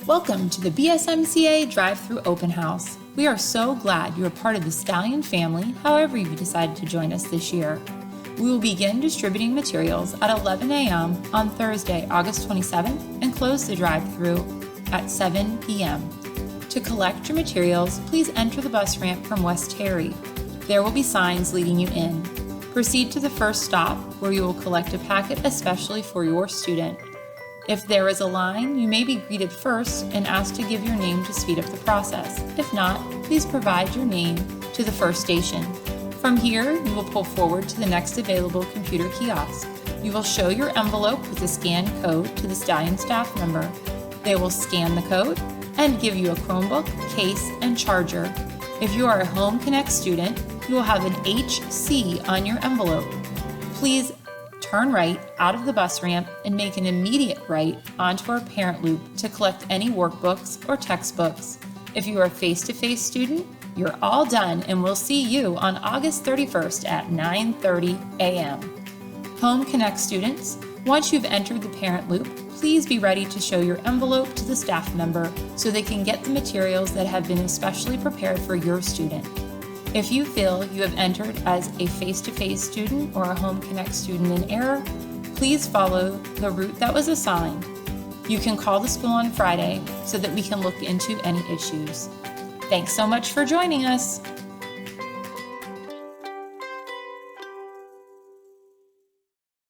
Welcome to the BSMCA Drive Thru Open House. We are so glad you are part of the Stallion family, however you decided to join us this year. We will begin distributing materials at 11 a.m. on Thursday, August 27th, and close the drive-thru at 7 p.m. To collect your materials, please enter the bus ramp from West Terry. There will be signs leading you in. Proceed to the first stop, where you will collect a packet especially for your student. If there is a line, you may be greeted first and asked to give your name to speed up the process. If not, please provide your name to the first station. From here, you will pull forward to the next available computer kiosk. You will show your envelope with a scanned code to the Stallion staff member. They will scan the code and give you a Chromebook, case, and charger. If you are a Home Connect student, you will have an HC on your envelope. Please turn right out of the bus ramp and make an immediate right onto our parent loop to collect any workbooks or textbooks. If you are a face-to-face student, you're all done and we'll see you on August 31st at 9:30 a.m. Home Connect students, once you've entered the parent loop, please be ready to show your envelope to the staff member so they can get the materials that have been especially prepared for your student. If you feel you have entered as a face-to-face student or a Home Connect student in error, please follow the route that was assigned. You can call the school on Friday so that we can look into any issues. Thanks so much for joining us.